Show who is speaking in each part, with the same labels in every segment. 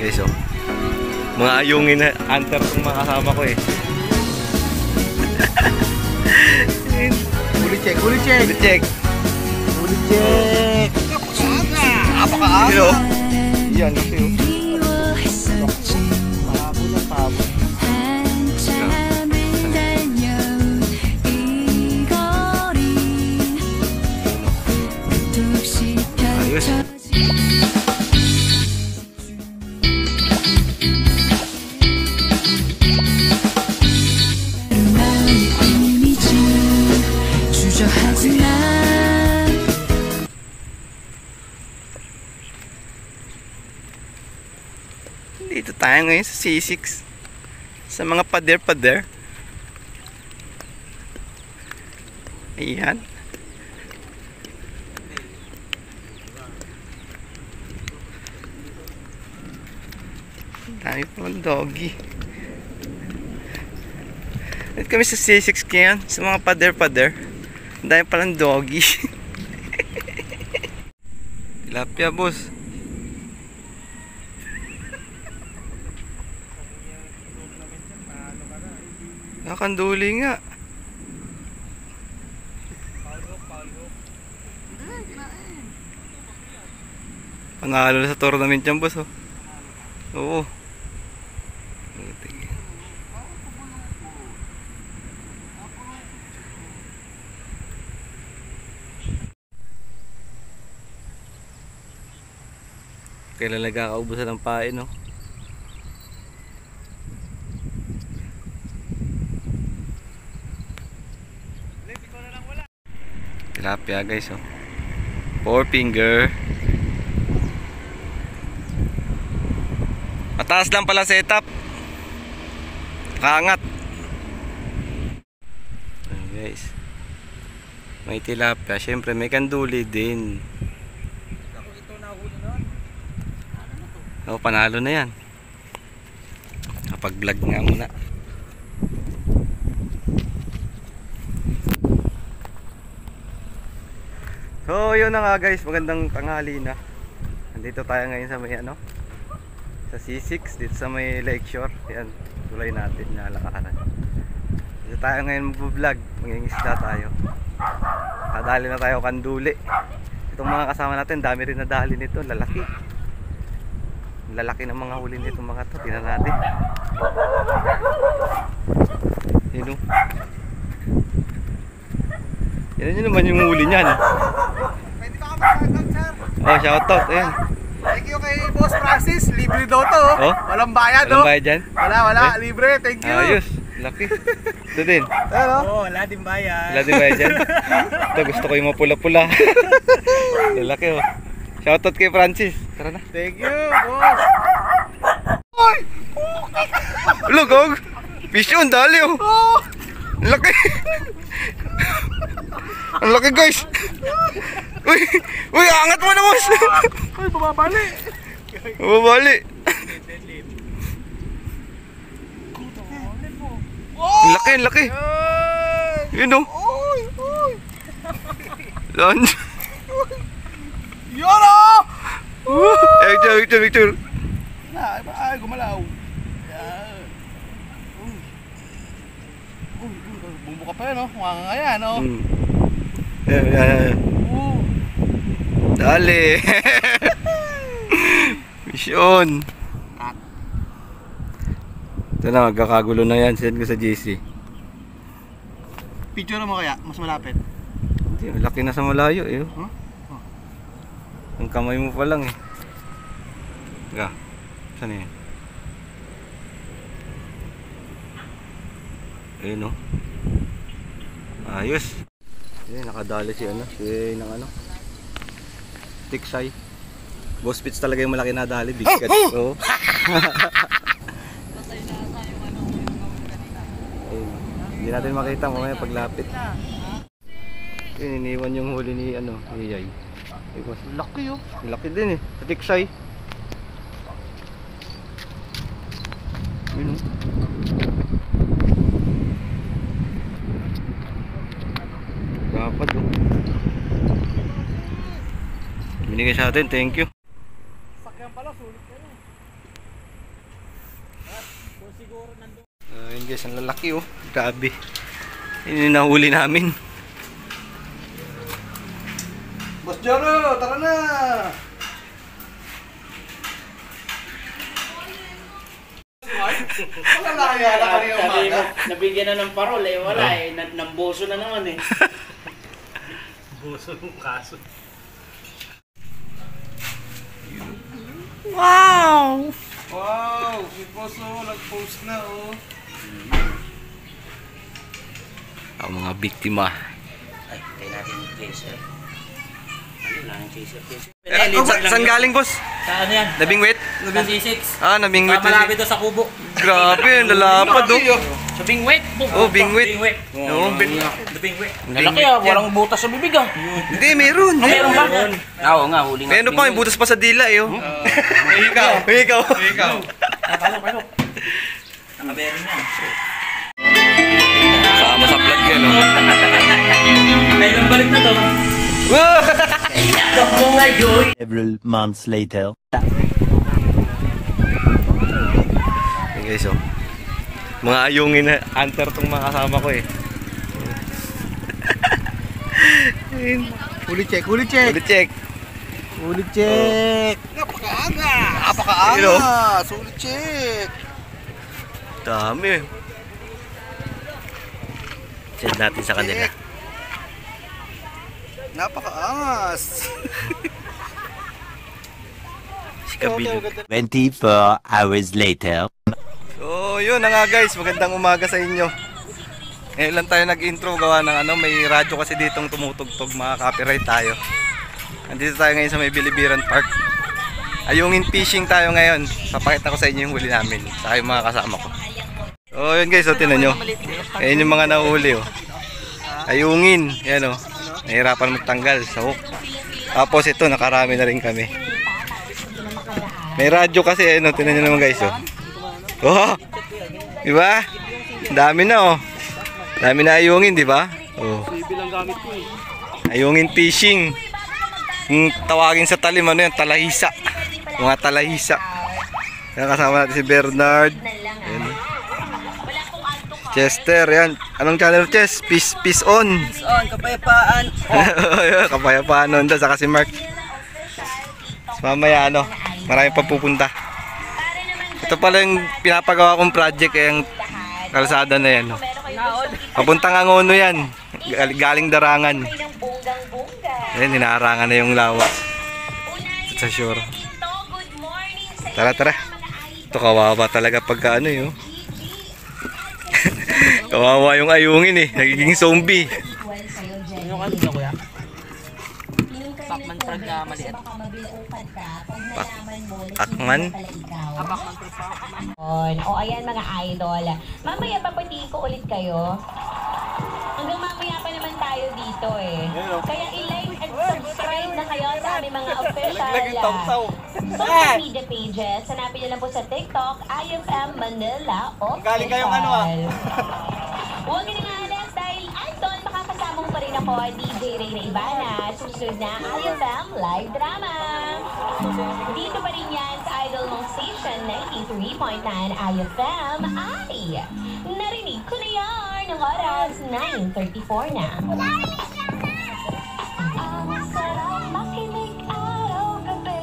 Speaker 1: guys, oh. Mga ayungin na hunter yung mga kasama ko eh.
Speaker 2: Huli check, huli check.
Speaker 1: Huli check.
Speaker 2: Huli check. Napakaaga.
Speaker 1: Hello. Yan, kasi oh.
Speaker 2: Pabo na pabo.
Speaker 1: Ayos. Dito tayo ngayon sa C6 sa mga pader-pader. Ayan. Dami pa ng doggy. At kami sa C6 ngayon sa mga pader-pader. Dami pa ng doggy. Tilapia, boss. Nakanduli nga. Panalo na sa tournament yan, boss, oh. Oo. Kailan nagkakaubusan ng pain, no? Tilapia, guys, oh. 4 finger. Mataas lang pala setup. Kaangat. Ayan, guys. May tilapia. Siyempre may kanduli din.
Speaker 2: Ako ito nahuli noon. Ano na to?
Speaker 1: Oo, panalo na yan. Kapag vlog nga muna. So yun na nga, guys, magandang tanghali na. Nandito tayo ngayon sa may ano, sa C6 dito sa may Lakeshore. Yan, tulay natin na lakaran. Dito tayo ngayon mag-vlog, mangingisda tayo. Kadali na tayo kanduli. Itong mga kasama natin, dami rin nadali nito, lalaki. Lalaki ng mga huli nito mga to, tingnan natin. Yun o. Yan yun naman yung huli niyan.
Speaker 2: Pwede ba ka mag-shoutout, sir?
Speaker 1: Oh, shoutout, ayan.
Speaker 2: Thank you kay Boss Francis. Libre daw to,
Speaker 1: Oh?
Speaker 2: Walang bayad,
Speaker 1: Walang bayad dyan?
Speaker 2: Wala, libre. Thank you.
Speaker 1: Ayos, laki. Ito din.
Speaker 2: Ano?
Speaker 3: Oo, wala din bayad.
Speaker 1: Wala din bayad dyan. Ito, gusto ko yung mapula-pula. Laki, oh. Shoutout kay Francis. Tara na.
Speaker 2: Thank you, boss. Oy!
Speaker 1: Lugog! Fish on, dali, oh. Laki. Ang laki, guys. Uy, uy, angat mo na, boss.
Speaker 2: Ay, bumabali.
Speaker 1: Bumabali. Ang laki, ang laki. Yun, oh.
Speaker 2: Uy, uy.
Speaker 1: Lunch.
Speaker 2: Yun, oh!
Speaker 1: Picture.
Speaker 2: Ay, gumalaw. Yan. Uy, bumuka pa yan, oh. Mga yan, oh.
Speaker 1: Yan. Dali. Mission. Ito na, magkakagulo na yan. Send ko sa JC.
Speaker 2: Picture mo kaya, mas malapit.
Speaker 1: Hindi, laki na sa malayo eh.
Speaker 2: Huh?
Speaker 1: Ang kamay mo pa lang eh. Ga, saan yan? Ayun, oh. Ayos. Ayun, nakadali si ano, si ng ano, Tiksay. Boss Pitch talaga yung malaki na dali, big cat. Oo. Ayun, hindi natin makita mamaya paglapit. Ayun, iniwan yung huli ni ano, ni Yay.
Speaker 2: Laki, oh.
Speaker 1: Laki din eh, sa Tiksay. Ayun, oh. Dapat, oh. Binigay sa atin, thank you.
Speaker 2: Sakyan pala, sulit ka na. siguro nandun.
Speaker 1: Yun guys, ang lalaki oh. Grabe. Yun yung nahuli namin. Boss Joro, tara na! Wala na kaya na kanina umaga.
Speaker 3: Nabigyan na ng parol eh, wala eh. Namboso na naman eh.
Speaker 2: Buso ng kaso.
Speaker 1: Wow!
Speaker 2: Wow! Si Boso nag-post na oh.
Speaker 1: Ang mga biktima.
Speaker 3: Ay, tayo natin yung chaser. Ano lang yung chaser?
Speaker 1: Saan galing boss?
Speaker 3: Sa ano yan?
Speaker 1: Nabingwit?
Speaker 3: Sa C6.
Speaker 1: Ah, nabingwit.
Speaker 3: Malapit doon sa kubo.
Speaker 1: Grabe, ang lalapad oh.
Speaker 3: Sa bingwit.
Speaker 1: Oh, bingwit.
Speaker 3: Bingwit.
Speaker 1: Oo,
Speaker 3: Sa bingwit.
Speaker 1: Lalaki
Speaker 3: Walang butas sa bibig ah.
Speaker 1: Hindi, meron.
Speaker 3: Meron ba? Oo nga, huli nga.
Speaker 1: Meron pa, may butas pa sa dila eh oh.
Speaker 2: Ikaw!
Speaker 1: Ikaw.
Speaker 2: Ikaw!
Speaker 3: Pasok. Nakaberin yan.
Speaker 1: Sama sa vlog yan oh.
Speaker 3: Ay, lang balik na to.
Speaker 4: Several months later.
Speaker 1: Hey guys oh. Mga ayungin na hunter tong mga kasama ko eh.
Speaker 2: Huli check, huli check!
Speaker 1: Ulit check.
Speaker 2: Huli check! Napakaangas!
Speaker 1: Napakaangas!
Speaker 2: Huli check!
Speaker 1: Dami. Send natin sa kanila.
Speaker 2: Napakaangas!
Speaker 1: Si Kabil.
Speaker 4: 24 hours later.
Speaker 1: So yun na nga guys, magandang umaga sa inyo. Ngayon lang tayo nag-intro gawa ng ano, may radyo kasi ditong tumutugtog, mga copyright tayo. Nandito tayo ngayon sa may Bilibiran Park. Ayungin fishing tayo ngayon. Papakita ko sa inyo yung huli namin, sa yung mga kasama ko. So yun guys, so tinan nyo. Ayan yung mga nahuli oh. Ayungin, yan oh. Nahirapan magtanggal sa hook. Tapos ito, nakarami na rin kami. May radyo kasi, ano, tinan nyo naman guys oh. Oh, diba? Dami na oh. Dami na ayungin, diba? Oh. Ayungin fishing. Yung tawagin sa talim, ano yan, talahisa. Mga talahisa. Kasama natin si Bernard. Ayan. Chester, yan. Anong channel, Ches? Peace on.
Speaker 3: Peace on, kapayapaan.
Speaker 1: Kapayapaan nun doon, saka si Mark. So, mamaya ano, maraming papupunta. Ito pala yung pinapagawa kong project, yung kalsada na yan. No? Papuntang Angono yan. Galing Darangan. Ayan, hinaarangan na yung lawa. Sa shore. Tara, tara. Ito kawawa talaga pagka ano yun. Kawawa yung ayungin eh. Nagiging zombie.
Speaker 3: Ano ka dito kuya? Pacman frog na maliit.
Speaker 1: Akman?
Speaker 5: O ayan mga idol. Mamaya papatiin ko ulit kayo. Hanggang mamaya pa naman tayo dito eh. Kaya i-like and subscribe na kayo sa aming mga official social media pages. Hanapin nyo lang po sa TikTok, IFM Manila Official.
Speaker 1: Galing kayong ano ah?
Speaker 5: Huwag nyo nga alas dahil andon makakasama mo pa rin ako, DJ Reyna Ibana. Susunod na IFM Live Drama. Dito pa rin yan sa Idol mong Station 93.9 IFM. Ay, narinig ko na yan ng oras 9:34 na. Ang sarap makinig araw-gabi.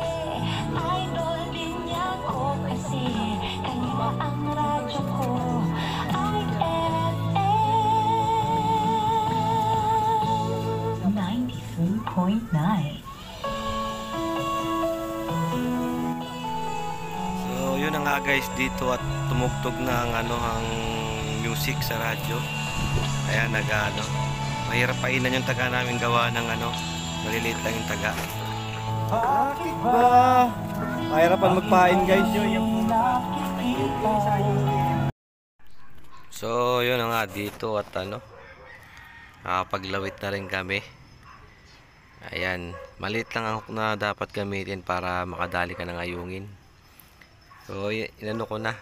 Speaker 5: Idol din niya ko kasi kanina ang radyo ko ay FM 93.9.
Speaker 1: So yun na nga guys dito at tumugtog na ang ano ang music sa radyo. Kaya nag-ano, mahirap painan yung taga namin gawa ng ano, maliliit lang yung taga. Bakit ba? Mahirapan magpain guys. So yun na nga dito at ano, nakapaglawit na rin kami. Ayan, maliit lang ang hook na dapat gamitin para makadali ka ng ayungin. So inano ko na,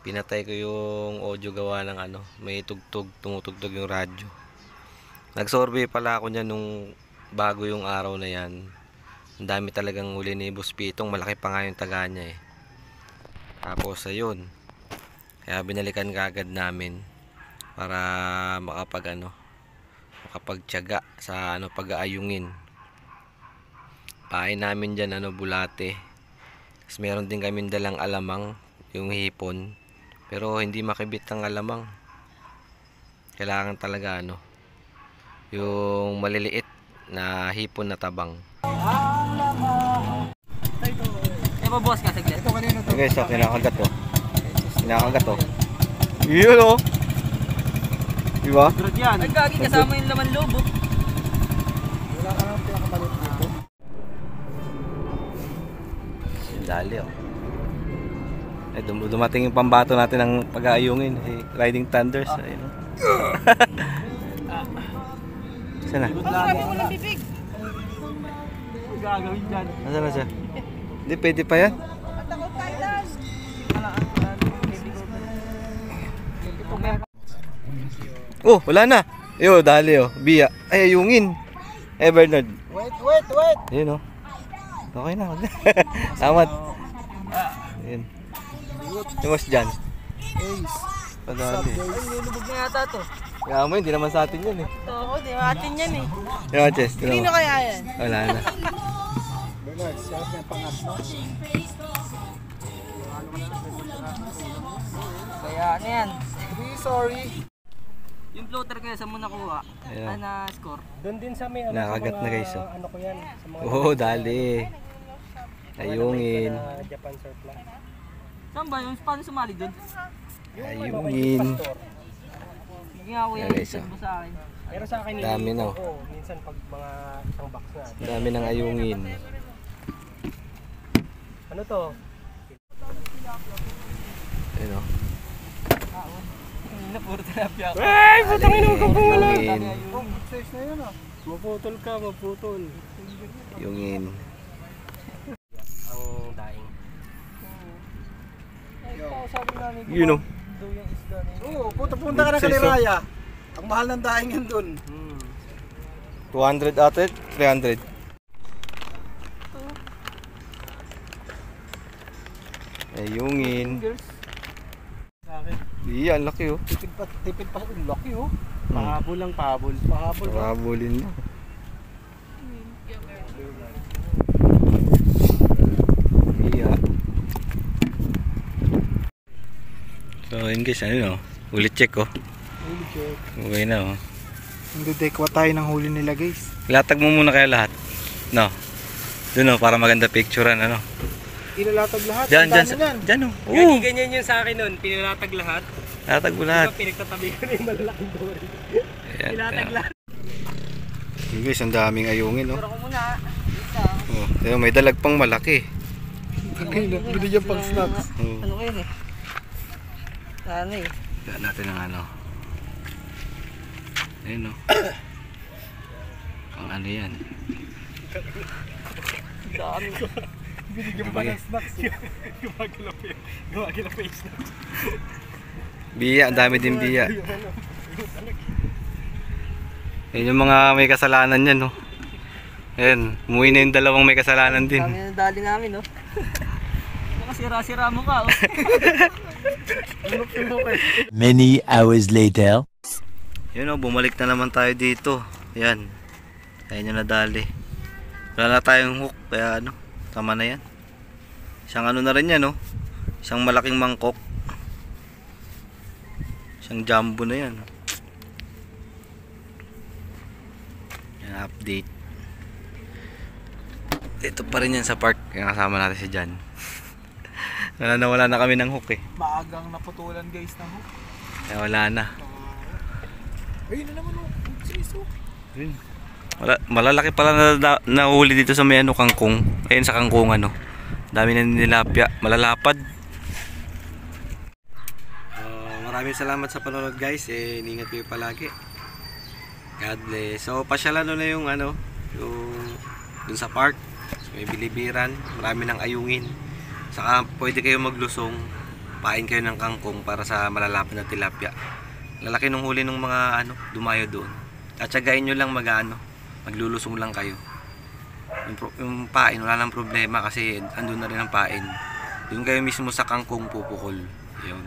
Speaker 1: pinatay ko yung audio gawa ng ano, may tugtog, tumutugtog yung radyo. Nag-survey pala ako niyan nung bago yung araw na yan. Ang dami talagang huli ni Boss Pitong, malaki pa nga yung taga niya eh. Tapos ayun,
Speaker 2: Kaya binalikan kaagad namin para makapagtiyaga sa pag-aayungin. Pain namin dyan bulate. Tapos meron din kami dalang alamang, yung hipon. Pero hindi makibit ang alamang. Kailangan talaga yung maliliit na hipon na tabang.
Speaker 3: Boss ka saglit.
Speaker 1: Okay guys, kinakagat to. Kinakagat to. Yun o. Diba?
Speaker 3: Ay, gagi kasama yung laman loob.
Speaker 1: Dali oh. Ay, dumating yung pambato natin ng pag-aayungin. Si Riding Thunders. Ayun oh. Saan na?
Speaker 3: Sabi mo ng bibig. Gagawin dyan.
Speaker 1: Nasaan na siya? Hindi, pwede pa yan.
Speaker 3: Matakot tayo lang.
Speaker 1: Oh, wala na. Yo, dali oh. Biya. Ay, ayungin. Eh, Bernard.
Speaker 2: Wait!
Speaker 1: Ayun oh. Okay na. Salamat. Ayun. Yung mas dyan.
Speaker 2: Ace.
Speaker 1: Padali.
Speaker 3: Ay, nilubog na yata to.
Speaker 1: Kaya mo, hindi naman sa atin yan eh.
Speaker 3: Oo, di atin yan eh.
Speaker 1: Yung mga chest.
Speaker 3: Sino kaya yan?
Speaker 1: Wala na.
Speaker 2: Bernard, sarap na pangat, no?
Speaker 3: Kaya ano yan?
Speaker 2: Sorry.
Speaker 3: Yung floater kaya sa mo nakuha?
Speaker 1: Ayun.
Speaker 3: Na score?
Speaker 2: Doon din sa may
Speaker 1: Nakagat na guys oh.
Speaker 2: Ano ko yan? Sa mga
Speaker 1: Oo, dali. Ayungin.
Speaker 2: Japan surplus.
Speaker 3: Saan ba yun? Paano sumali dun?
Speaker 1: Ayungin.
Speaker 3: Sige nga kuya,
Speaker 1: Ayan, guys,
Speaker 3: send mo sa akin.
Speaker 2: Pero sa akin,
Speaker 1: Dami, no?
Speaker 2: Oo, minsan pag mga isang box na.
Speaker 1: Ang dami ng ayungin.
Speaker 2: Ano to?
Speaker 1: Ayun oh.
Speaker 3: Hindi na puro tilapia ako.
Speaker 2: Ay! Putang ina ko kung wala!
Speaker 1: Ayungin.
Speaker 2: Size na yun ah. Maputol ka, maputol.
Speaker 1: Ayungin.
Speaker 2: Ang daing.
Speaker 3: Ay, sabi namin ko.
Speaker 1: Yun oh.
Speaker 3: Daw yung isda na yun.
Speaker 2: Oo, punta ka na
Speaker 1: Size, oh.
Speaker 2: Kaliraya. Ang mahal ng daing yan dun.
Speaker 1: 200 ate, 300. Ayungin.
Speaker 3: Girls.
Speaker 2: Sa akin.
Speaker 1: Iya, ang laki oh.
Speaker 2: Tipid pa. Ang laki oh.
Speaker 1: Hmm.
Speaker 2: Pahabol lang, pahabol. Pahabol.
Speaker 1: Pakabulin mo. Iya. So yun guys, ano ulit check oh.
Speaker 2: Huli check.
Speaker 1: Okay na oh.
Speaker 2: Nagdedekwa tayo ng huli nila guys.
Speaker 1: Ilatag mo muna kaya lahat. No. Doon oh, para maganda picturean ano.
Speaker 2: Ilalatag lahat.
Speaker 1: Diyan,
Speaker 2: Ang
Speaker 1: diyan,
Speaker 2: dami niyan.
Speaker 1: diyan oh.
Speaker 2: Gagi,
Speaker 1: Oo.
Speaker 2: ganyan yun sa akin nun. Pinilatag lahat.
Speaker 1: Ilatag mo lahat.
Speaker 2: Pinagtatabi ko na yung malalaking dory.
Speaker 1: Ayan,
Speaker 2: Ilatag
Speaker 1: ayan.
Speaker 2: lahat.
Speaker 1: Yun guys, ang daming ayungin oh.
Speaker 3: Pero ko muna.
Speaker 1: Oh, ayun, may dalag pang malaki.
Speaker 2: Pwede dyan pang snacks.
Speaker 1: Oh.
Speaker 3: Ano ko yun eh? Ano eh?
Speaker 1: Tignan natin ang ano. Ayun oh. Ang ano yan.
Speaker 3: Dami.
Speaker 2: Binigyan pa ng snacks. Gumagalaw pa yung snacks.
Speaker 1: Biya, ang dami din biya. Ayun yung mga may kasalanan yan no. Ayun, umuwi na yung dalawang may kasalanan din.
Speaker 3: Dami na dali namin no. Nakasira-sira mo ka oh.
Speaker 4: Many hours later.
Speaker 1: Yun o, bumalik na naman tayo dito. Yan. Ayun yung nadali. Wala na tayong hook. Kaya ano, tama na yan. Isang ano na rin yan no. Isang malaking mangkok. Isang jumbo na yan. Yan, update. Ito pa rin yan sa park. Kaya kasama natin si Jan. Wala na kami ng hook eh.
Speaker 2: Maagang naputulan guys ng hook.
Speaker 1: Kaya wala na.
Speaker 2: Ayun na naman oh. Siso.
Speaker 1: Malalaki pala na nahuli dito sa may ano, kangkong. Ayun sa kangkong ano. Dami na nilapya. Malalapad. Maraming salamat sa panonood guys. Ingat kayo palagi. God bless. So pasyalan na yung ano, yung dun sa park. So, may bilibiran. Marami ng ayungin. Saka pwede kayo maglusong. Pain kayo ng kangkong para sa malalapad na tilapia. Lalaki nung huli ng mga ano, dumayo doon. At siyagain nyo lang maglulusong lang kayo. Yung pain, wala nang problema kasi andun na rin ang pain. Doon kayo mismo sa kangkong pupukol. Yun.